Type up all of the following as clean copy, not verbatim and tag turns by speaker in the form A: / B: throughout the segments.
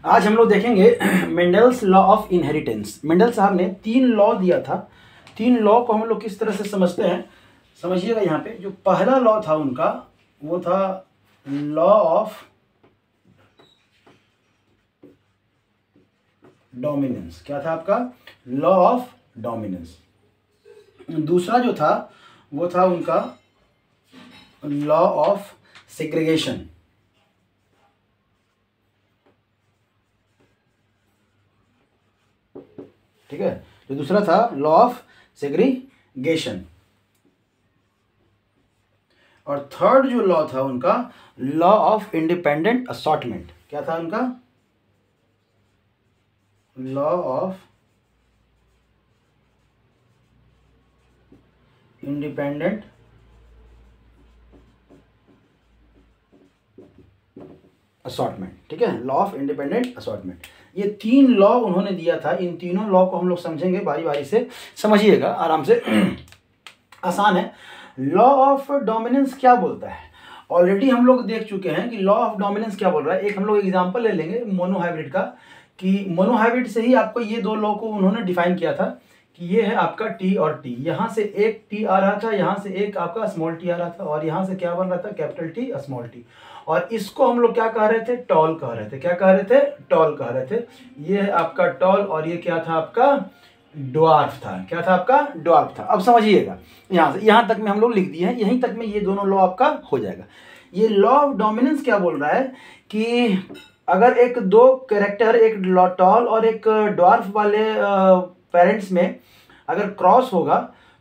A: आज हम लोग देखेंगे Mendel's law of inheritance. Mendel साहब ने 3 लॉ दिया था। 3 लॉ को हम लोग किस तरह से समझते हैं, समझिएगा। यहाँ पे जो पहला लॉ था उनका, वो था लॉ ऑफ डोमिनेंस। क्या था आपका? Law of dominance. दूसरा जो था वो था उनका लॉ ऑफ सेग्रीगेशन। ठीक है, जो दूसरा था लॉ ऑफ सेग्रीगेशन। और थर्ड जो लॉ था उनका लॉ ऑफ इंडिपेंडेंट असॉर्टमेंट। क्या था उनका? Law of independent assortment. ठीक है, लॉ ऑफ इंडिपेंडेंट असॉर्टमेंट। ये 3 लॉ उन्होंने दिया था। इन तीनों लॉ को हम लोग समझेंगे बारी बारी से, समझिएगा आराम से। आसान है। लॉ ऑफ डोमिनेंस क्या बोलता है? ऑलरेडी हम लोग देख चुके हैं कि लॉ ऑफ डोमिनेंस क्या बोल रहा है। एक हम लोग एग्जांपल ले लेंगे मोनोहाइब्रिड का, कि मोनोहाइब्रिड से ही आपको ये 2 लॉ को उन्होंने डिफाइन किया था कि ये है आपका टी और टी। यहाँ से एक टी आ रहा था, यहाँ से एक आपका स्मॉल टी आ रहा था, और यहाँ से क्या बन रहा था? Capital T small T. और इसको हम लोग क्या कह रहे थे? टॉल कह रहे थे। क्या कह रहे थे? टॉल कह रहे थे। ये है आपका टॉल, और ये क्या था? आपका ड्वार्फ था। क्या था? आपका ड्वार्फ था। अब समझिएगा, यहाँ से यहाँ तक में हम लोग लिख दिए हैं। यहीं तक में ये दोनों लॉ आपका हो जाएगा। ये लॉ ऑफ डोमिनेंस क्या बोल रहा है कि अगर एक 2 कैरेक्टर, एक टॉल और एक ड्वार्फ वाले पेरेंट्स में अगर क्रॉस होगा,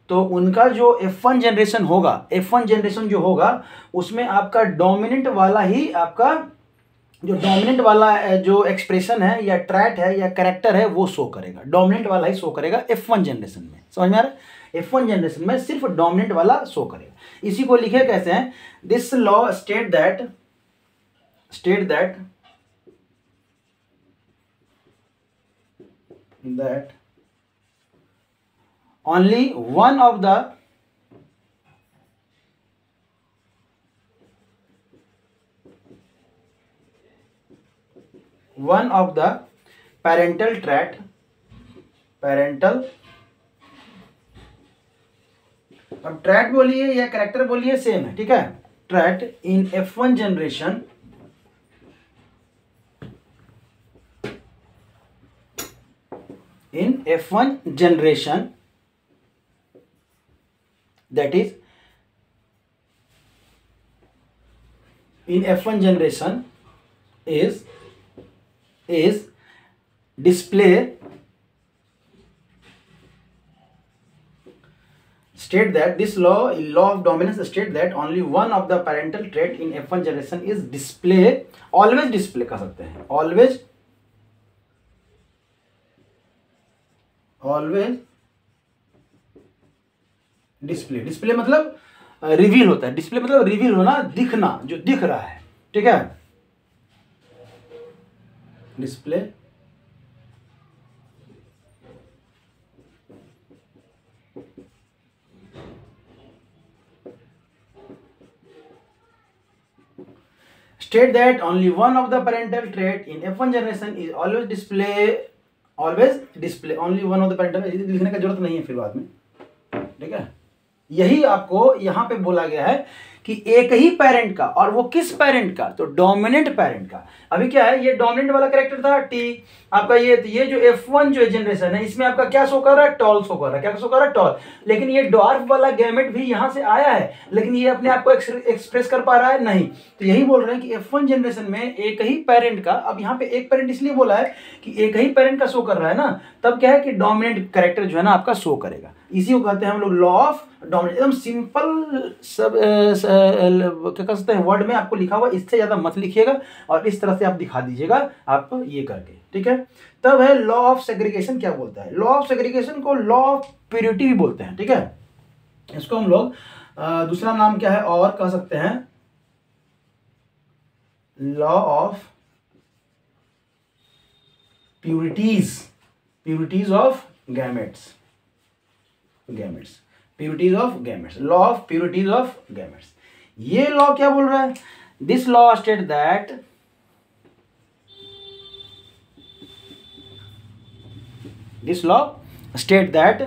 A: तो उनका जो F1 जनरेशन होगा, F1 जनरेशन जो होगा, उसमें आपका डोमिनेंट वाला ही, आपका जो डोमिनेंट वाला जो एक्सप्रेशन है या ट्रैट है या कैरेक्टर है, वो शो करेगा। डोमिनेंट वाला ही शो करेगा F1 जनरेशन में। समझ में आ रहा है? F1 जनरेशन में सिर्फ डोमिनेंट वाला शो करेगा। इसी को लिखे कैसे हैं? This law state that only one of the parental trait, अब ट्रैट बोलिए या कैरेक्टर बोलिए, सेम है। ठीक है, ट्रैट इन F1 generation that is in F1 generation is display state that this law of dominance state that only one of the parental trait in F1 generation is always display कर सकते हैं, always display मतलब reveal होता है। Display मतलब reveal होना, दिखना, जो दिख रहा है। ठीक है, display state that only one of the parental trait in F1 generation is always display only one of the parental। लिखने का जरूरत नहीं है फिर बाद में। ठीक है, यही आपको यहाँ पे बोला गया है कि एक ही पेरेंट का, और वो किस पेरेंट का? तो डोमिनेंट पेरेंट का। अभी क्या है, ये डोमिनेंट वाला कैरेक्टर था टी आपका, ये जो F1 जो जनरेशन है, इसमें आपका क्या शो कर रहा है? टॉल शो कर रहा है। क्या शो कर रहा है? टॉल। लेकिन ये ड्वार्फ वाला गैमेट भी यहाँ से आया है, लेकिन ये अपने आप को एक्सप्रेस कर पा रहा है नहीं। तो यही बोल रहे हैं कि F1 जनरेशन में एक ही पेरेंट का, अब यहाँ पे एक पेरेंट इसलिए बोला है कि एक ही पेरेंट का शो कर रहा है ना, तब क्या है कि डोमिनेंट कैरेक्टर जो है ना आपका शो करेगा। इसी को कहते हैं हम लोग लॉ ऑफ डोमिनेंस। एकदम सिंपल सब क्या कर सकते हैं, वर्ड में आपको लिखा हुआ, इससे ज्यादा मत लिखिएगा, और इस तरह से आप दिखा दीजिएगा आप ये करके। ठीक है, तब है लॉ ऑफ सेग्रीगेशन क्या बोलता है? लॉ ऑफ सेग्रीगेशन को लॉ ऑफ प्योरिटी भी बोलते हैं। ठीक है, इसको हम लोग दूसरा नाम क्या है और कह सकते हैं? Law of purities of gametes. Purities of gametes, law of purities of gametes. ये लॉ क्या बोल रहा है? This law state that this law state that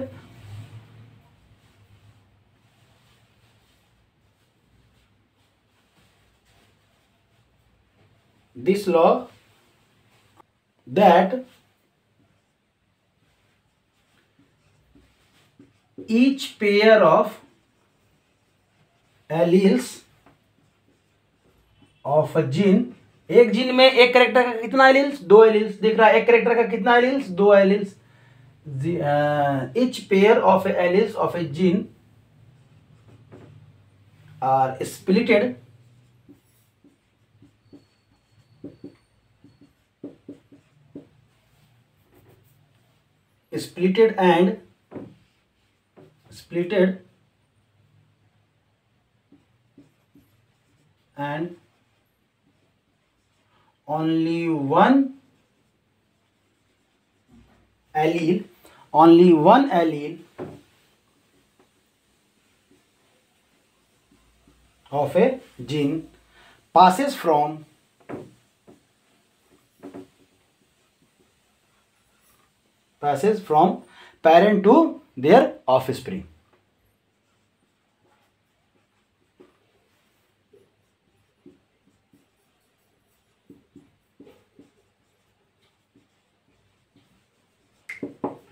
A: each pair of alleles of a gene, एक जीन में एक कैरेक्टर का कितना एलील्स, 2 एलील्स दिख रहा है, एक कैरेक्टर का कितना alleles, 2 alleles, each pair of alleles of a gene are splitted and only one allele of a gene passes from parent to their offspring.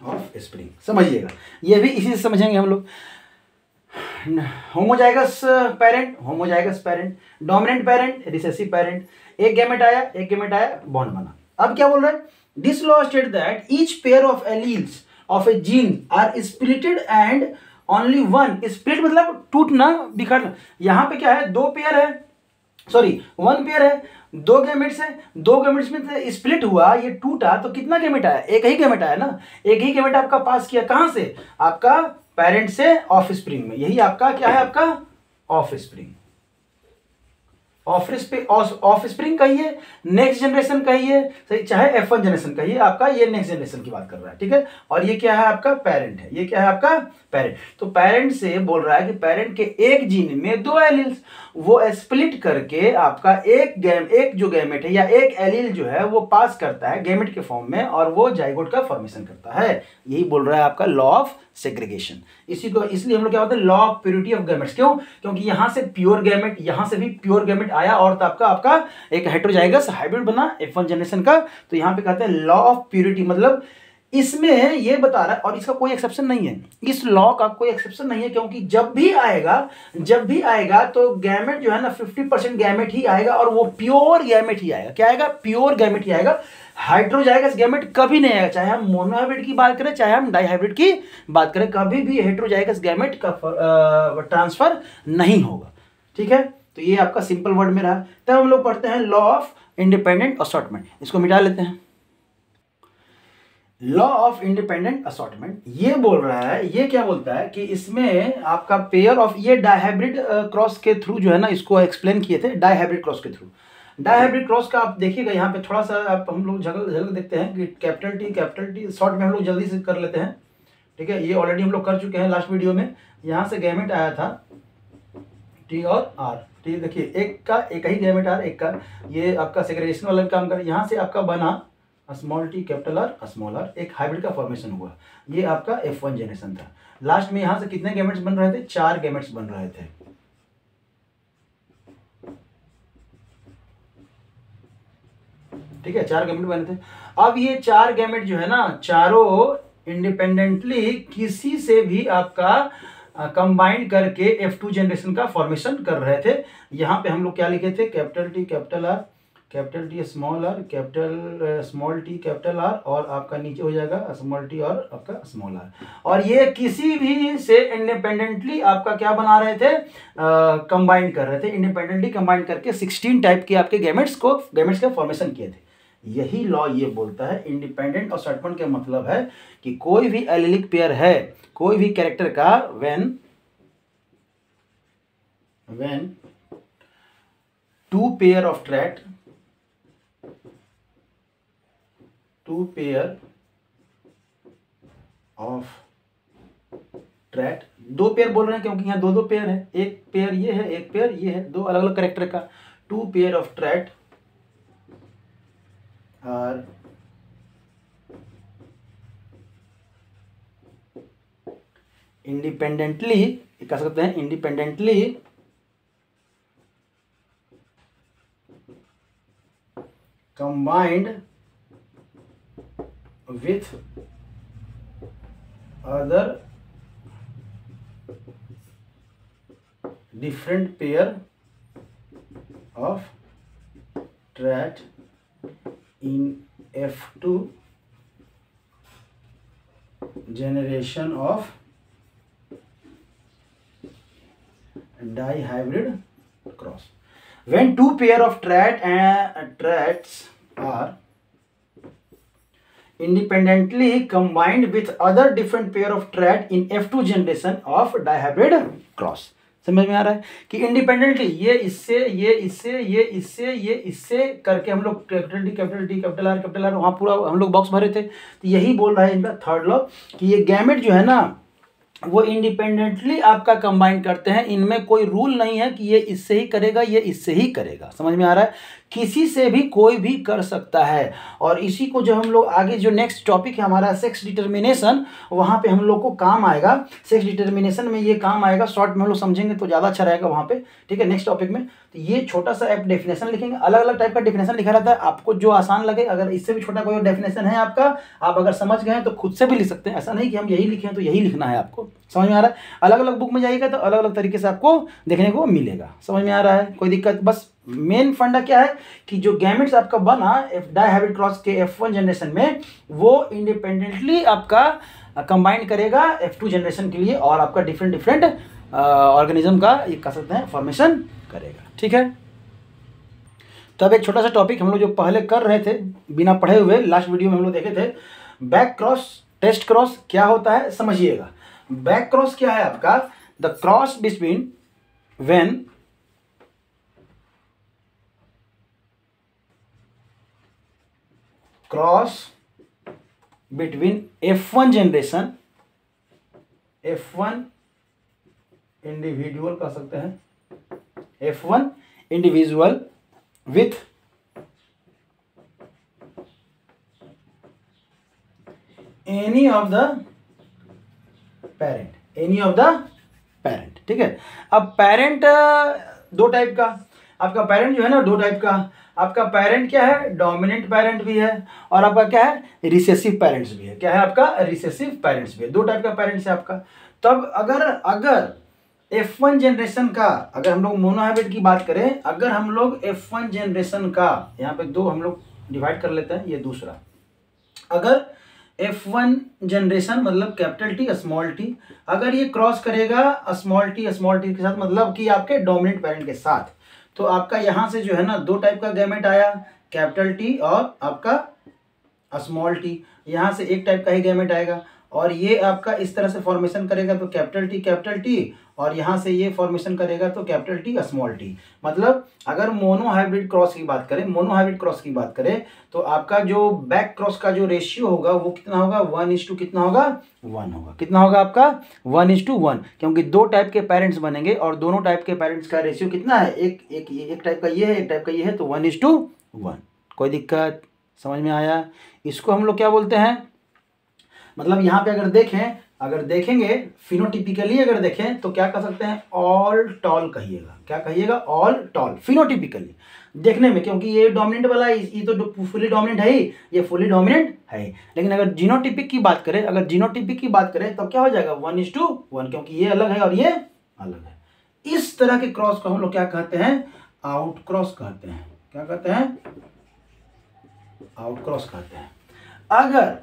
A: Offspring समझिएगा, ये भी इसी से समझेंगे हम लोग। Homozygous parent, dominant parent, recessive parent, एक gamete आया बॉन्ड बना। अब क्या बोल रहा है, this law state that each pair of alleles of a gene are splitted and only one, split मतलब टूटना, बिखरना। यहाँ पे क्या है, 1 पेयर है, 2 गैमेट्स है, 2 गैमेट्स में स्प्लिट हुआ, ये टूटा, तो कितना गैमेट आया, एक ही गैमेट आया ना, एक ही गैमेट आपका पास किया, कहां से, आपका पेरेंट से ऑफ स्प्रिंग में। यही आपका क्या है, आपका ऑफ स्प्रिंग। ऑफ स्प्रिंग कहिए, नेक्स्ट जनरेशन कहिए, सही, चाहे F1 जनरेशन कहिए, आपका ये नेक्स्ट जनरेशन की बात कर रहा है, ठीक है। और ये क्या है, आपका पेरेंट है, ये क्या है, आपका पेरेंट। तो पेरेंट से बोल रहा है कि पेरेंट के एक जीन में 2 एलील्स, वो स्प्लिट करके आपका एक जो गैमेट है या एक एलील जो है वो पास करता है गैमेट के फॉर्म में, और वो जाइगोट का फॉर्मेशन करता है। यही बोल रहा है आपका लॉ ऑफ सेग्रीगेशन। इसी को इसलिए हम लोग क्या होता है, law of purity of gametes. क्यों, क्योंकि यहां से प्योर गैमेट, यहां से भी प्योर गैमेट आया, और तो आपका एक हेटेरोजाइगस हाइब्रिड बना F1 जनरेशन का। तो यहां पे कहते हैं लॉ ऑफ प्योरिटी, मतलब इसमें ये बता रहा है, और इसका कोई एक्सेप्शन नहीं है, इस लॉ का कोई एक्सेप्शन नहीं है, क्योंकि जब भी आएगा तो गैमेट जो है ना 50% गैमेट ही आएगा, और वो प्योर गैमेट ही आएगा। क्या आएगा, प्योर गैमेट ही आएगा। हाइड्रोजाइगस गैमेट कभी नहीं आएगा, चाहे हम मोनोहाइब्रिड की बात करें, चाहे हम डाइहाइब्रिड की बात करें, कभी भी हेटेरोजाइगस गैमेट का ट्रांसफर नहीं होगा, ठीक है। तो ये आपका सिंपल वर्ड में रहा। तब हम लोग पढ़ते हैं लॉ ऑफ इंडिपेंडेंट असॉर्टमेंट, इसको मिटा लेते हैं। लॉ ऑफ इंडिपेंडेंट असॉर्टमेंट ये बोल रहा है, ये क्या बोलता है कि इसमें आपका पेयर ऑफ, ये डाइहाइब्रिड क्रॉस के थ्रू जो है ना, इसको एक्सप्लेन किए थे, डाइहाइब्रिड क्रॉस के थ्रू। डाइहाइब्रिड क्रॉस का आप देखिएगा, यहाँ पे थोड़ा सा आप हम लोग झलक देखते हैं कि कैपिटल टी शॉर्ट में हम लोग जल्दी से कर लेते हैं, ठीक है। ये ऑलरेडी हम लोग कर चुके हैं लास्ट वीडियो में। यहाँ से गैमेट आया था टी और आर, ठीक, देखिए एक ही गैमेट आर, एक का ये आपका सेग्रीगेशन वाला काम कर, यहाँ से आपका बना small T capital R small R, एक हाइब्रिड का फॉर्मेशन हुआ। ये आपका F1 जनरेशन था। लास्ट में यहाँ से कितने गैमेट्स बन रहे थे, 4 गैमेट्स बन रहे थे, ठीक है, 4 गैमेट बने थे। अब ये 4 गैमेट जो है ना, चारों इंडिपेंडेंटली किसी से भी आपका कंबाइंड करके F2 जनरेशन का फॉर्मेशन कर रहे थे। यहाँ पे हम लोग क्या लिखे थे, capital T capital R, capital T small R, capital small T capital R, और आपका नीचे हो जाएगा स्मॉल टी और आपका स्मॉल आर। और ये किसी भी से इंडिपेंडेंटली आपका क्या बना रहे थे, कंबाइन कर रहे थे, इंडिपेंडेंटली कंबाइन करके 16 टाइप के आपके गैमेट्स का फॉर्मेशन किए थे। यही लॉ ये बोलता है, इंडिपेंडेंट असॉर्टमेंट का मतलब है कि कोई भी एलिलिक पेयर है, कोई भी कैरेक्टर का, when 2 pair of trait, 2 pair of trait, 2 pair बोल रहे हैं क्योंकि यहाँ 2 पेयर है, एक पेयर ये है, एक पेयर ये है, 2 अलग अलग कैरेक्टर का। 2 पेयर ऑफ ट्रैट आर इंडिपेंडेंटली, कह सकते हैं independently combined with other different pair of trat in F2 generation of dihybrid cross. When two pair of trats are independently combined with other different pair of trat in F2 generation of dihybrid cross. समझ में आ रहा है कि independently ये इससे ये इससे ये इससे ये इससे करके हम लोग capital D capital D capital R वहाँ पूरा हम लोग बॉक्स भरे थे। तो यही बोल रहा है इनका थर्ड लॉ कि ये गैमेट जो है ना वो इंडिपेंडेंटली आपका कंबाइन करते हैं। इनमें कोई रूल नहीं है कि ये इससे ही करेगा ये इससे ही करेगा। समझ में आ रहा है, किसी से भी कोई भी कर सकता है। और इसी को जो हम लोग आगे जो नेक्स्ट टॉपिक है हमारा सेक्स डिटर्मिनेशन, वहाँ पे हम लोग को काम आएगा। सेक्स डिटर्मिनेशन में ये काम आएगा, शॉर्ट में हम लोग समझेंगे तो ज़्यादा अच्छा रहेगा वहाँ पे, ठीक है, नेक्स्ट टॉपिक में। तो ये छोटा सा एक डेफिनेशन लिखेंगे, अलग अलग टाइप का डेफिनेशन लिखा रहता है, आपको जो आसान लगे। अगर इससे भी छोटा कोई डेफिनेशन है आपका, आप अगर समझ गए तो खुद से भी लिख सकते हैं। ऐसा नहीं कि हम यही लिखें तो यही लिखना है आपको। समझ में आ रहा है, अलग अलग बुक में जाइएगा तो अलग अलग तरीके से आपको देखने को मिलेगा। समझ में आ रहा है, कोई दिक्कत? बस मेन फंडा क्या है कि जो गैमेट्स आपका बना डायहाइब्रिड क्रॉस के F1 जनरेशन में, वो इंडिपेंडेंटली आपका कंबाइन करेगा F2 जनरेशन के लिए और आपका डिफरेंट डिफरेंट ऑर्गेनिज्म का ये कह सकते हैं फॉर्मेशन करेगा। ठीक है, तो अब एक छोटा सा टॉपिक हम लोग जो पहले कर रहे थे बिना पढ़े हुए, लास्ट वीडियो में हम लोग देखे थे, बैक क्रॉस टेस्ट क्रॉस क्या होता है समझिएगा। बैक क्रॉस क्या है आपका? The cross between when cross between F1 generation, F1 individual कह सकते हैं, F1 individual with any of the parent, any of the parent. ठीक है, अब पेरेंट दो टाइप का, आपका पेरेंट जो है ना दो टाइप का। आपका पेरेंट क्या है? डोमिनेंट पेरेंट भी है और आपका क्या है? रिसेसिव पेरेंट्स भी है। क्या है आपका? रिसेसिव पेरेंट्स भी है। दो टाइप का पेरेंट्स है आपका। तब अगर F1 जनरेशन का, अगर हम लोग मोनोहाइब्रिड की बात करें, अगर हम लोग F1 जनरेशन का, यहाँ पे दो हम लोग डिवाइड कर लेते हैं, ये दूसरा, अगर F1 जनरेशन मतलब कैपिटल टी स्मॉल टी, अगर ये क्रॉस करेगा स्मॉल टी के साथ, मतलब कि आपके डोमिनेंट पेरेंट के साथ, तो आपका यहाँ से जो है ना दो टाइप का गैमेट आया, कैपिटल टी और आपका स्मॉल टी। यहाँ से एक टाइप का ही गैमेट आएगा और ये आपका इस तरह से फॉर्मेशन करेगा तो कैपिटल टी और यहाँ से ये फॉर्मेशन करेगा तो कैपिटल टी स्मॉल टी। मतलब अगर मोनोहाइब्रिड क्रॉस की बात करें, तो आपका जो बैक क्रॉस का जो रेशियो होगा वो कितना होगा? 1:1 कितना होगा? 1 होगा। कितना होगा आपका? 1:1, क्योंकि दो टाइप के पेरेंट्स बनेंगे और दोनों टाइप के पेरेंट्स का रेशियो कितना है? एक टाइप का ये है, एक टाइप का ये है, तो 1:1। कोई दिक्कत? समझ में आया? इसको हम लोग क्या बोलते हैं, मतलब यहाँ पे अगर देखेंगे फिनोटिपिकली अगर देखें तो क्या कह सकते हैं? ऑल टॉल कहिएगा। क्या कहिएगा? ऑल टॉल फिनोटिपिकली देखने में, क्योंकि ये डोमिनेंट वाला है, ये तो फुली डोमिनेंट है ही, ये फुली डोमिनेंट है ही। लेकिन अगर जीनोटिपिक की बात करें तब क्या हो जाएगा? 1:1, क्योंकि ये अलग है और ये अलग है। इस तरह के क्रॉस को हम लोग क्या कहते हैं? आउट क्रॉस कहते हैं। क्या कहते हैं? आउट क्रॉस कहते हैं। अगर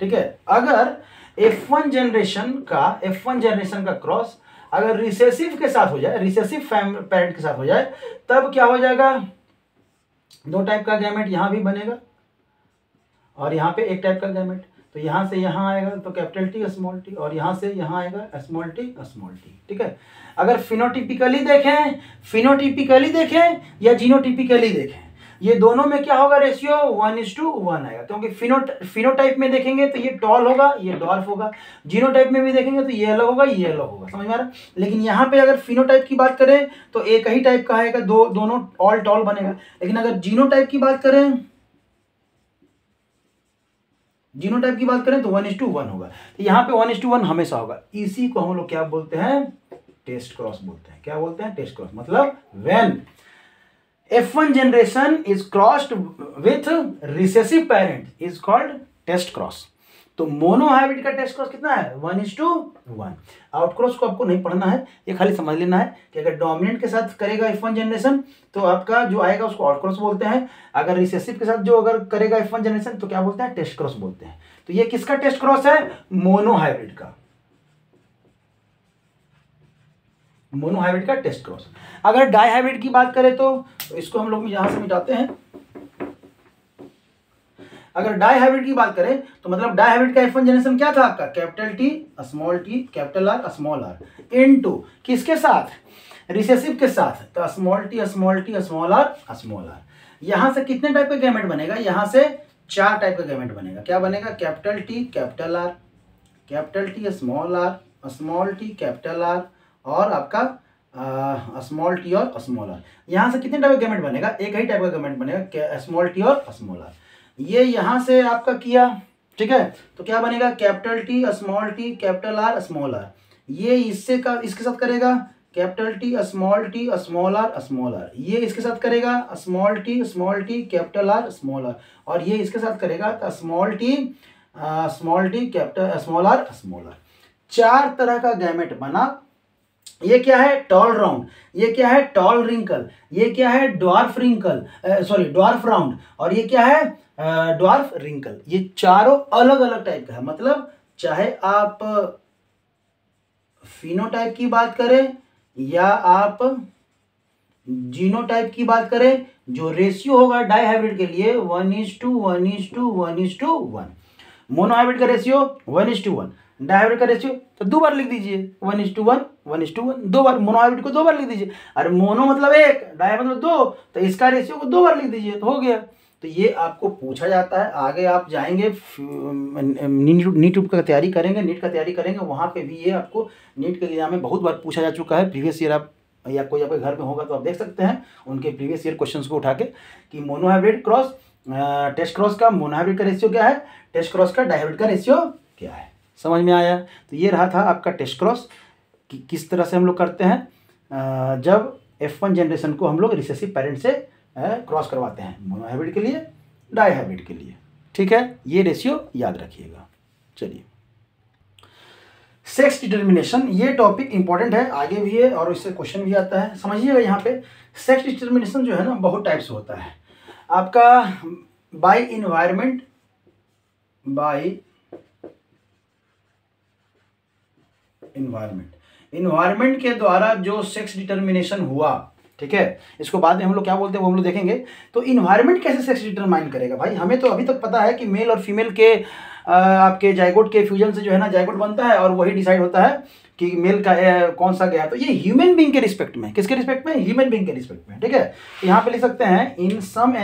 A: ठीक है, अगर F1 जनरेशन का क्रॉस अगर रिसेसिव के साथ हो जाए, रिसेसिव पेरेंट के साथ हो जाए, तब क्या हो जाएगा? दो टाइप का गैमेट यहाँ भी बनेगा और यहाँ पे एक टाइप का गैमेट। तो यहाँ से यहाँ आएगा तो कैपिटल टी स्मॉल टी और यहाँ से यहाँ आएगा स्मॉल टी। ठीक है, अगर फिनोटिपिकली देखें या जीनोटिपिकली देखें, ये दोनों में क्या होगा? रेशियो 1:1 आएगा, क्योंकि फिनोटाइप में देखेंगे तो ये टॉल होगा, ये डॉर्फ होगा। जीनोटाइप में भी देखेंगे तो ये अलग होगा, ये अलग होगा। समझ में आ रहा है? लेकिन यहाँ पे अगर फिनोटाइप की बात करें तो एक ही टाइप का आएगा, दोनों ऑल टॉल बनेगा। लेकिन अगर जीनोटाइप की बात करें, जीनोटाइप की बात करें तो 1:1 होगा। तो यहाँ पे 1:1 हमेशा होगा। इसी को हम लोग क्या बोलते हैं, टेस्ट क्रॉस बोलते हैं। क्या बोलते हैं, टेस्ट क्रॉस। मतलब when F1 generation is crossed with recessive parent is called test cross. तो मोनो हाइब्रिड का टेस्ट क्रॉस कितना है, 1:1। आउटक्रॉस को आपको नहीं पढ़ना है, ये खाली समझ लेना है कि अगर डोमिनेंट के साथ करेगा F1 जनरेशन तो आपका जो आएगा उसको आउटक्रॉस बोलते हैं। अगर रिसेसिव के साथ जो अगर करेगा F1 जनरेशन तो क्या बोलते हैं, टेस्ट क्रॉस बोलते हैं। तो ये किसका टेस्ट क्रॉस है, मोनो हाइब्रिड का, मोनो हाइब्रिड का टेस्ट क्रॉस। अगर डाई हाइब्रिड की बात करें तो इसको हम लोग यहां से मिटाते हैं। अगर डाई हाइब्रिड की बात करें तो मतलब डाई हाइब्रिड का F1 जनरेशन क्या था आपका, capital T small T capital R small R into किसके साथ, रिसेसिव के साथ, तो small T small T small R small R. यहां से कितने टाइप का गैमेट बनेगा, यहां से 4 टाइप का गैमेट बनेगा। क्या बनेगा, capital T capital R, capital T small T capital R, और आपका स्मॉल टी और स्मॉल आर। यहां से कितने टाइप का गैमेट बनेगा, एक ही टाइप का गैमेट बनेगा, स्मॉल टी और स्मॉल आर। ये यहां से आपका किया, ठीक है, तो क्या बनेगा, capital T small T capital R small R. ये इससे का इसके साथ करेगा capital T small R small R. ये इसके साथ करेगा small T capital R small R, और ये इसके साथ करेगा small T capital small R small R. 4 तरह का गैमेट बना। ये क्या है, टॉल राउंड, ये क्या है, टॉल रिंकल, ये क्या है, ड्वार्फ रिंकल, ड्वार्फ राउंड, और ये क्या है, ड्वार्फ रिंकल। ये चारों अलग अलग टाइप का है। मतलब चाहे आप फिनोटाइप की बात करें या आप जीनोटाइप की बात करें, जो रेशियो होगा डाई हाइब्रिड के लिए 1:1:1:1। मोनो हाइब्रिड का रेशियो 1:1, डाई हाइब्रिड का रेशियो तो 2 बार लिख दीजिए, 1:1:1, 2 बार। मोनो हाइब्रिड को 2 बार लिख दीजिए। अरे मोनो मतलब 1, डाई मतलब 2, तो इसका रेशियो को 2 बार लिख दीजिए तो हो गया। तो ये आपको पूछा जाता है। आगे आप जाएंगे नीट का तैयारी करेंगे, नीट का तैयारी करेंगे, वहाँ पे भी ये आपको नीट के एग्जाम में बहुत बार पूछा जा चुका है। प्रीवियस ईयर आप या कोई आपके घर में होगा तो आप देख सकते हैं उनके प्रीवियस ईयर क्वेश्चंस को उठा के कि monohybrid cross test cross का मोनो हाइब्रिड का रेशियो क्या है, टेस्ट क्रॉस का डाई हाइब्रिड का रेशियो क्या है। समझ में आया। तो ये रहा था आपका टेस्ट क्रॉस कि किस तरह से हम लोग करते हैं जब F1 जनरेशन को हम लोग रिसेसिव पेरेंट से क्रॉस करवाते हैं, मोनो हाइब्रिड के लिए, डाई हाइब्रिड के लिए। ठीक है, ये रेशियो याद रखिएगा। चलिए, सेक्स डिटर्मिनेशन, ये टॉपिक इंपॉर्टेंट है, आगे भी है और इससे क्वेश्चन भी आता है। समझिएगा, यहाँ पे सेक्स डिटर्मिनेशन जो है ना बहुत टाइप से होता है। आपका बाय इन्वायरमेंट, इन्वायरमेंट के द्वारा जो सेक्स डिटर्मिनेशन हुआ, ठीक है, इसको बाद में हम लोग क्या बोलते हैं वो हम लोग देखेंगे। तो इन्वायरमेंट कैसे सेक्स डिटरमाइन करेगा भाई, हमें तो अभी तक पता है कि मेल और फीमेल के आपके जाइगोट के फ्यूजन से जो है ना जाइगोट बनता है और वही डिसाइड होता है कि मेल का कौन सा गया। तो ये ह्यूमन बीइंग के रिस्पेक्ट में, किसके रिस्पेक्ट में, ह्यूमन बीइंग के रिस्पेक्ट में। ठीक है, तो यहाँ पे लिख सकते हैं in some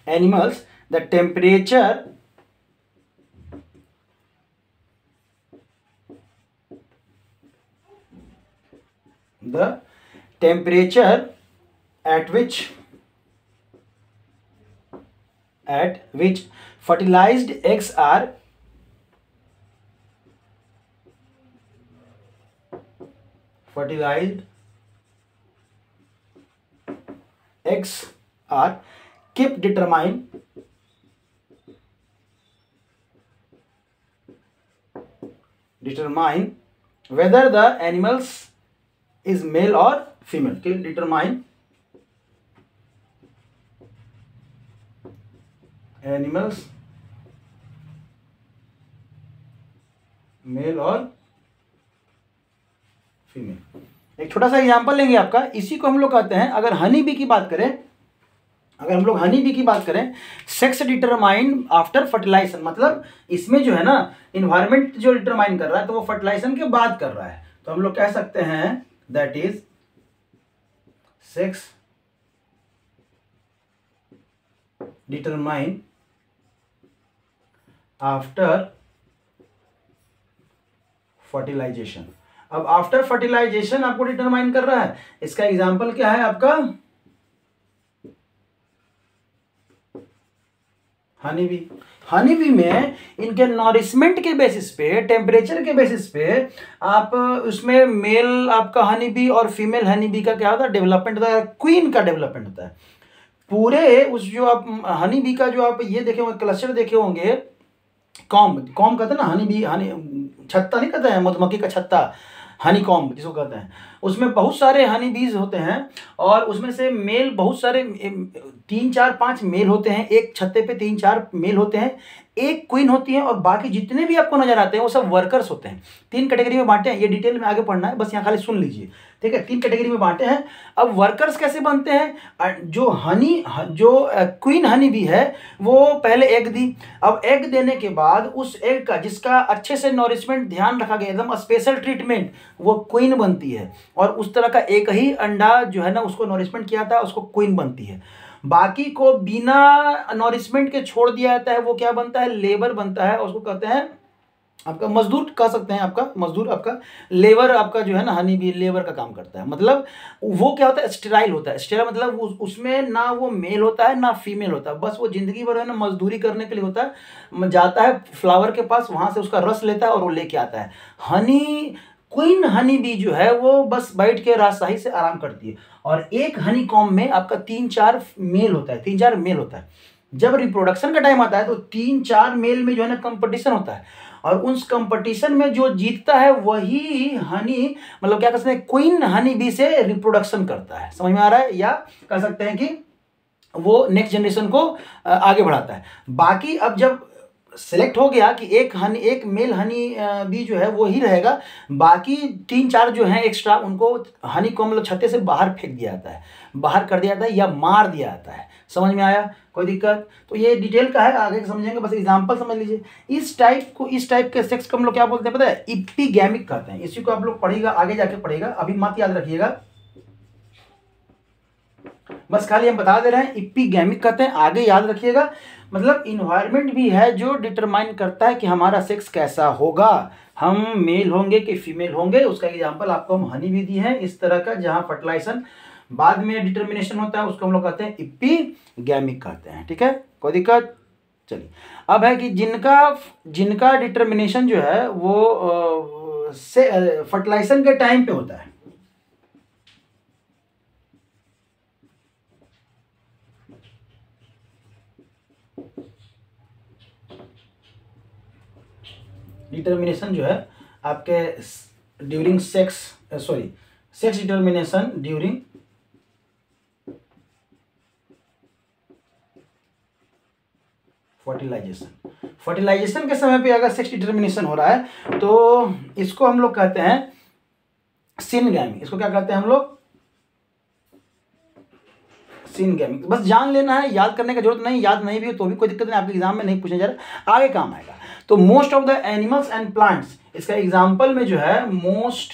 A: animals the temperature at which fertilized eggs are kept determine whether the animals is male or female. Determine animals male और फीमेल। एक छोटा सा एग्जांपल लेंगे आपका, इसी को हम लोग कहते हैं, अगर हनी बी की बात करें, सेक्स डिटरमाइन आफ्टर फर्टिलाइजेशन, मतलब इसमें जो है ना इन्वायरमेंट जो डिटरमाइन कर रहा है तो वो फर्टिलाइजेशन के बाद कर रहा है। तो हम लोग कह सकते हैं that is sex determine after fertilization. अब आफ्टर फर्टिलाइजेशन आपको डिटरमाइन कर रहा है, इसका एग्जांपल क्या है आपका हनी बी, हनी बी में इनके नॉरिशमेंट के बेसिस पे, टेम्परेचर के बेसिस पे आप उसमें मेल आपका हनी बी और फीमेल हनी बी का क्या होता है, डेवलपमेंट होता है, क्वीन का डेवलपमेंट होता है। पूरे उस जो आप हनी बी का जो आप ये देखे होंगे, क्लस्टर देखे होंगे, कॉम्ब, कॉम्ब कहते हैं ना, हनी बी, हनी छत्ता नहीं कहते हैं, मधुमक्खी का छत्ता, हनी कॉम्ब जिसको कहते हैं, उसमें बहुत सारे हनी बीज होते हैं और उसमें से मेल बहुत सारे 3 4 5 मेल होते हैं, एक छत्ते पे 3 4 मेल होते हैं, एक क्वीन होती है और बाकी जितने भी आपको नजर आते हैं वो सब वर्कर्स होते हैं। 3 कैटेगरी में बांटे हैं, ये डिटेल में आगे पढ़ना है, बस यहाँ खाली सुन लीजिए, ठीक है। 3 कैटेगरी में बांटे हैं। अब वर्कर्स कैसे बनते हैं, जो क्वीन हनी बी है वो पहले एग दी, अब एग देने के बाद उस एग का जिसका अच्छे से नॉरिशमेंट ध्यान रखा गया, एकदम स्पेशल ट्रीटमेंट, वो क्वीन बनती है। और उस तरह का एक ही अंडा जो है ना उसको नॉरिशमेंट किया था, उसको क्वीन बनती है। बाकी को बिना नॉरिशमेंट के छोड़ दिया जाता है, वो क्या बनता है, लेबर बनता है, उसको कहते हैं आपका मजदूर कह सकते हैं, आपका मजदूर, आपका लेबर, आपका जो है ना हनी बी लेबर का काम करता है। मतलब वो क्या होता है, स्टेराइल होता है। स्टेराइल मतलब उसमें ना वो मेल होता है ना फीमेल होता है, बस वो जिंदगी भर है ना मजदूरी करने के लिए होता है, जाता है फ्लावर के पास, वहां से उसका रस लेता है और वो लेके आता है। हनी क्वीन हनी बी जो है वो बस बैठ के राजशाही से आराम करती है। और एक हनी कॉम्ब में आपका 3 4 मेल होता है, 3 4 मेल होता है। जब रिप्रोडक्शन का टाइम आता है तो 3 4 मेल में जो है ना कंपटीशन होता है, और उस कंपटीशन में जो जीतता है वही हनी, मतलब क्या कह सकते हैं, क्वीन हनी बी से रिप्रोडक्शन करता है। समझ में आ रहा है, या कह सकते हैं कि वो नेक्स्ट जनरेशन को आगे बढ़ाता है। बाकी अब जब सेलेक्ट हो गया कि एक मेल हनी बी जो है वो ही रहेगा, बाकी 3 4 जो हैं एक्स्ट्रा, उनको हनी को मतलब छत्ते से बाहर फेंक दिया जाता है, बाहर कर दिया जाता है या मार दिया जाता है। समझ में आया, कोई दिक्कत? तो ये डिटेल का है, आगे समझेंगे, बस एग्जांपल समझ लीजिए। इस टाइप के सेक्स को हम लोग क्या बोलते हैं पता है, इपिगैमिक कहते हैं। इसी को आप लोग पढ़िएगा, आगे जाके पढ़िएगा, अभी मत याद रखिएगा, बस खाली हम बता दे रहे हैं, इपिगैमिक कहते हैं, आगे याद रखिएगा। मतलब इन्वायरमेंट भी है जो डिटरमाइन करता है कि हमारा सेक्स कैसा होगा, हम मेल होंगे कि फीमेल होंगे। उसका एग्जांपल आपको हम हनी भी दी है इस तरह का, जहां फर्टिलाइजेशन बाद में डिटर्मिनेशन होता है, उसको हम लोग कहते हैं इपिगैमिक कहते हैं, ठीक है, कोई दिक्कत? चलिए, अब है कि जिनका डिटर्मिनेशन जो है वो से फर्टिलाइजेशन के टाइम पे होता है। डिटर्मिनेशन जो है आपके during sex determination during fertilization के समय पे अगर सेक्स डिटर्मिनेशन हो रहा है तो इसको हम लोग कहते हैं सिनगैमी। इसको क्या कहते हैं हम लोग, सिनगैमी। बस जान लेना है, याद करने का जरूरत नहीं, याद नहीं भी हो तो भी कोई दिक्कत नहीं, आपके एग्जाम में नहीं पूछा जा रहा, आगे काम आएगा। तो most of the animals and plants, इसका एग्जाम्पल में जो है मोस्ट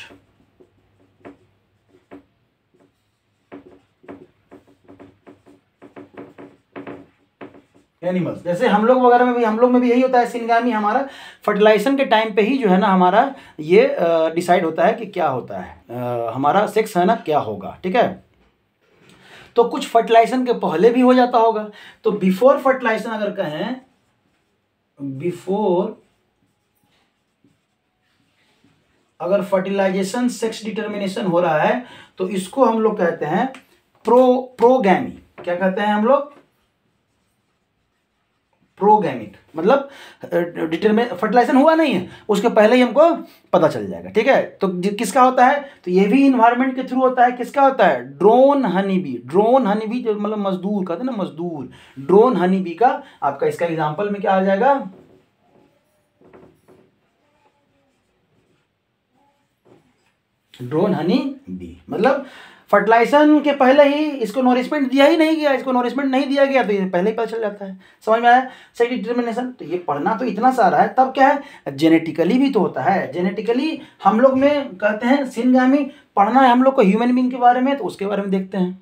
A: एनिमल्स, जैसे हम लोग वगैरह में भी, हम लोग में भी यही होता है सिनगामी। हमारा फर्टिलाइजेशन के टाइम पे ही जो है ना हमारा ये डिसाइड होता है कि क्या होता है, हमारा सेक्स है ना क्या होगा, ठीक है। तो कुछ फर्टिलाइजेशन के पहले भी हो जाता होगा। तो बिफोर फर्टिलाइजेशन अगर कहें, अगर फर्टिलाइजेशन सेक्स डिटर्मिनेशन हो रहा है तो इसको हम लोग कहते हैं प्रोगैमी। क्या कहते हैं हम लोग, प्रोगैमिक। मतलब फर्टिलाइजेशन हुआ नहीं है, उसके पहले ही हमको पता चल जाएगा, ठीक है। तो किसका होता है, तो ये भी इन्वायरमेंट के थ्रू होता है। किसका होता है, ड्रोन हनी बी, जो मतलब मजदूर कहते हैं ना, मजदूर, ड्रोन हनी बी का आपका इसका एग्जांपल में क्या आ जाएगा, ड्रोन हनी बी। मतलब फर्टिलाइजेशन के पहले ही इसको नॉरिशमेंट दिया ही नहीं गया, इसको नॉरिशमेंट नहीं दिया गया तो ये पहले ही पता चल जाता है। समझ में आया, सेक्स डिटर्मिनेशन। तो ये पढ़ना तो इतना सारा है, तब क्या है, जेनेटिकली भी तो होता है। जेनेटिकली हम लोग में कहते हैं सिनगामी, पढ़ना है हम लोग को ह्यूमन बीइंग के बारे में, तो उसके बारे में देखते हैं।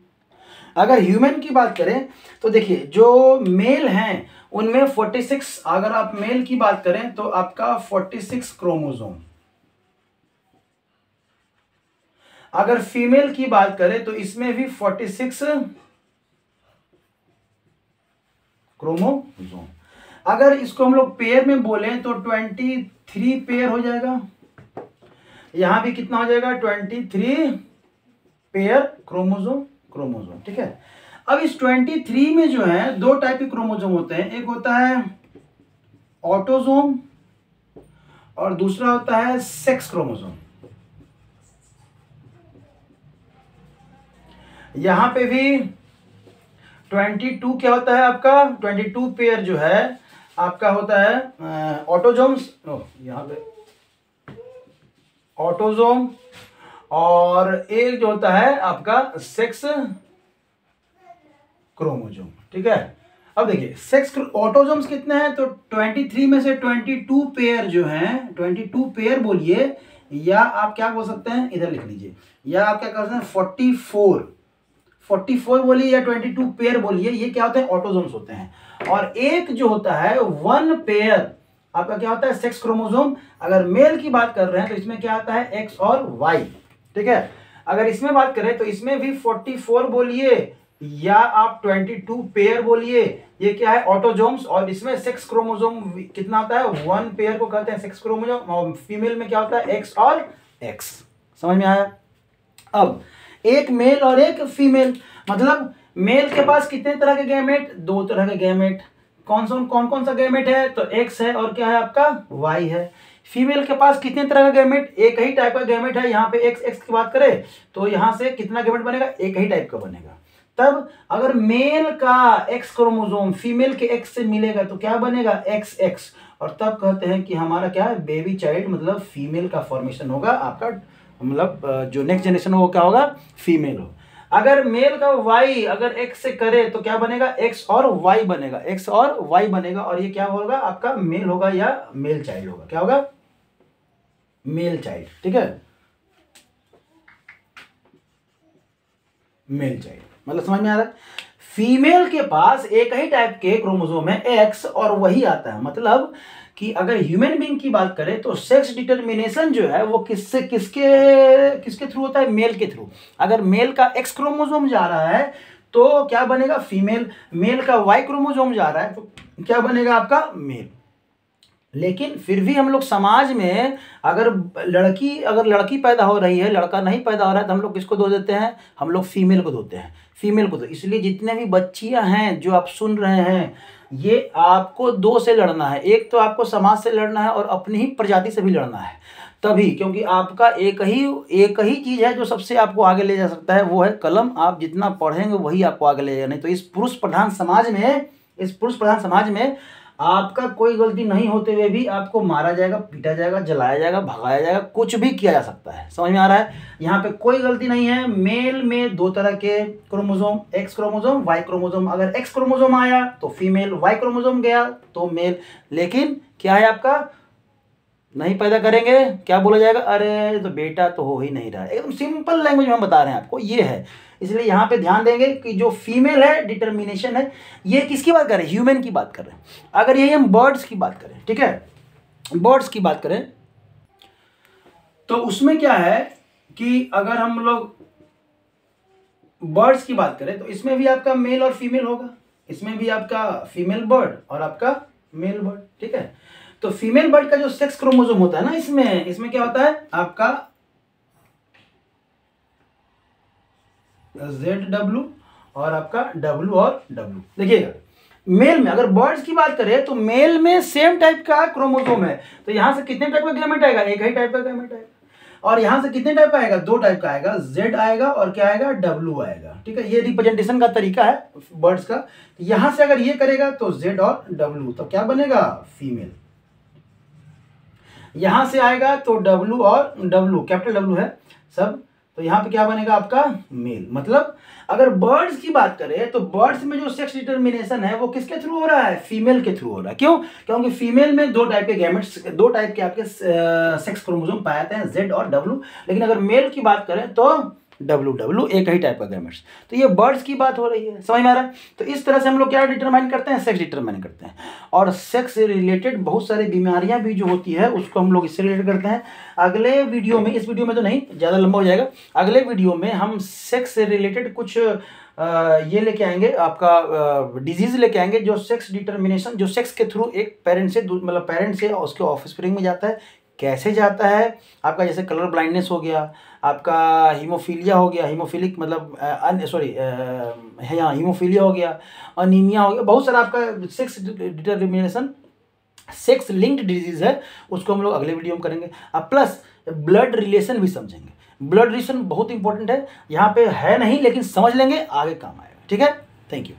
A: अगर ह्यूमन की बात करें तो देखिए, जो मेल हैं उनमें 46, अगर आप मेल की बात करें तो आपका 46 क्रोमोसोम, अगर फीमेल की बात करें तो इसमें भी 46 क्रोमोसोम। अगर इसको हम लोग पेयर में बोलें तो 23 पेयर हो जाएगा। यहां भी कितना हो जाएगा? 23 पेयर क्रोमोजोम। ठीक है, अब इस 23 में जो है दो टाइप के क्रोमोजोम होते हैं, एक होता है ऑटोजोम और दूसरा होता है सेक्स क्रोमोजोम। यहां पे भी 22 क्या होता है आपका? 22 पेयर जो है आपका होता है ऑटोजोम्स, यहां पे ऑटोजोम, और एक जो होता है आपका सेक्स क्रोमोजोम। ठीक है, अब देखिए सेक्स ऑटोजोम्स कितने हैं? तो 23 में से 22 पेयर जो हैं, 22 पेयर बोलिए, या आप क्या बोल सकते हैं, इधर लिख लीजिए, या आप क्या कर सकते हैं 44 बोलिए या 22 पेयर बोलिए, ये क्या होते हैं? ऑटोजोम्स होते हैं। और एक जो होता है 1 पेयर आपका क्या होता है? Sex chromosome. अगर मेल की बात कर रहे हैं तो इसमें क्या आता है? एक्स और वाई। ठीक है, अगर इसमें बात करें तो इसमें भी 44 बोलिए या आप 22 पेयर बोलिए, ये क्या है? ऑटोजोम्स। और इसमें सेक्स क्रोमोजोम कितना होता है? 1 पेयर को कहते हैं सेक्स क्रोमोजोम, और फीमेल में क्या होता है? एक्स और एक्स। समझ में आया? अब एक मेल और एक फीमेल, मतलब मेल के पास कितने तरह के गैमेट? 2 तरह के गैमेट। कौन कौन सा गैमेट है? तो एक्स है और क्या है आपका? वाई है। फीमेल के पास कितने तरह का गैमेट? एक ही टाइप का गैमेट है। यहाँ पे एक्स एक्स की बात करें तो यहाँ से कितना गैमेट बनेगा? एक ही टाइप का बनेगा। तब अगर मेल का एक्स क्रोमोसोम फीमेल के एक्स से मिलेगा तो क्या बनेगा? X x. और तब कहते हैं कि हमारा क्या है? बेबी चाइल्ड, मतलब फीमेल का फॉर्मेशन होगा आपका, मतलब जो नेक्स्ट जनरेशन हो क्या होगा? फीमेल हो। अगर मेल का वाई अगर एक्स से करे तो क्या बनेगा? एक्स और वाई बनेगा, एक्स और वाई बनेगा, और ये क्या होगा? आपका मेल होगा या मेल चाइल्ड होगा। क्या होगा? Male child. ठीक है, मेल चाइल्ड मतलब समझ में आ रहा है? फीमेल के पास एक ही टाइप के क्रोमोसोम है एक्स, और वही आता है। मतलब कि अगर ह्यूमन बीइंग की बात करें तो सेक्स डिटर्मिनेशन जो है वो किससे किसके थ्रू होता है? मेल के थ्रू। अगर मेल का एक्स क्रोमोसोम जा रहा है तो क्या बनेगा? फीमेल। मेल का वाई क्रोमोसोम जा रहा है तो क्या बनेगा? आपका मेल। लेकिन फिर भी हम लोग समाज में अगर लड़की पैदा हो रही है, लड़का नहीं पैदा हो रहा है, तो हम लोग किसको दोष देते हैं? हम लोग फीमेल को देते हैं, फीमेल को। तो इसलिए जितने भी बच्चियां हैं जो आप सुन रहे हैं, ये आपको 2 से लड़ना है। एक तो आपको समाज से लड़ना है और अपनी ही प्रजाति से भी लड़ना है, तभी, क्योंकि आपका एक ही चीज है जो सबसे आपको आगे ले जा सकता है, वो है कलम। आप जितना पढ़ेंगे वही आपको आगे ले जाएगा। नहीं तो इस पुरुष प्रधान समाज में आपका कोई गलती नहीं होते हुए भी आपको मारा जाएगा, पीटा जाएगा, जलाया जाएगा, भगाया जाएगा, कुछ भी किया जा सकता है। समझ में आ रहा है? यहाँ पे कोई गलती नहीं है। मेल में 2 तरह के chromosome, X chromosome, Y chromosome. अगर एक्स क्रोमोसोम आया तो फीमेल, वाई क्रोमोसोम गया तो मेल। लेकिन क्या है आपका? नहीं पैदा करेंगे, क्या बोला जाएगा? अरे तो बेटा तो हो ही नहीं रहा है। एकदम सिंपल लैंग्वेज में हम बता रहे हैं आपको, ये है। इसलिए यहाँ पे ध्यान देंगे कि जो फीमेल है डिटर्मिनेशन है, ये किसकी बात कर रहे हैं? ह्यूमन की बात कर रहे हैं। अगर यही हम बर्ड्स की बात करें, ठीक है, बर्ड्स की बात करें तो उसमें क्या है कि अगर हम लोग बर्ड्स की बात करें तो इसमें भी आपका मेल और फीमेल होगा। इसमें भी आपका फीमेल बर्ड और आपका मेल बर्ड। ठीक है, तो फीमेल बर्ड का जो सेक्स क्रोमोसोम होता है ना, इसमें क्या होता है? आपका ZW और आपका W और W। देखिएगा, मेल में अगर बर्ड्स की बात करें तो मेल में सेम टाइप का क्रोमोसोम है, तो यहां से कितने टाइप का गैमेट आएगा? एक ही टाइप का गैमेट आएगा। और यहां से कितने टाइप का आएगा? 2 टाइप का आएगा, Z आएगा और क्या आएगा? W आएगा। ठीक है, ये रिप्रेजेंटेशन का तरीका है बर्ड्स का। यहां से अगर ये करेगा तो Z और W, तो क्या बनेगा? फीमेल। यहां से आएगा तो W और W, कैपिटल W है सब, तो यहां पे क्या बनेगा? आपका मेल। मतलब अगर बर्ड्स की बात करें तो बर्ड्स में जो सेक्स डिटर्मिनेशन है वो किसके थ्रू हो रहा है? फीमेल के थ्रू हो रहा है। क्यों? क्योंकि फीमेल में 2 टाइप के गैमेट्स, 2 टाइप के आपके सेक्स क्रोमोसोम पाए जाते हैं, Z और W। लेकिन अगर मेल की बात करें तो WW एक ही टाइप का गैमेट्स। तो ये बर्ड्स की बात हो रही है, समझ में आ रहा है। तो इस तरह से हम लोग क्या डिटरमाइन करते हैं, सेक्स डिटरमाइन करते हैं। और सेक्स से रिलेटेड बहुत सारी बीमारियां भी जो होती है उसको हम लोग इससे रिलेटेड करते हैं। अगले वीडियो में, इस वीडियो में तो नहीं, ज़्यादा लंबा हो जाएगा, अगले वीडियो में हम सेक्स से रिलेटेड कुछ ये लेके आएंगे, आपका डिजीज लेके आएंगे जो सेक्स डिटर्मिनेशन, जो सेक्स के थ्रू एक पेरेंट से मतलब पेरेंट से उसके ऑफस्प्रिंग में जाता है, कैसे जाता है। आपका जैसे कलर ब्लाइंडनेस हो गया, आपका हीमोफीलिया हो गया, हीमोफिलिक मतलब हीमोफीलिया हो गया, अनीमिया हो गया, बहुत सारा आपका sex determination, sex linked disease है, उसको हम लोग अगले वीडियो में करेंगे। अब प्लस ब्लड रिलेशन भी समझेंगे। ब्लड रिलेशन बहुत इंपॉर्टेंट है, यहाँ पे है नहीं लेकिन समझ लेंगे, आगे काम आएगा। ठीक है, थैंक यू।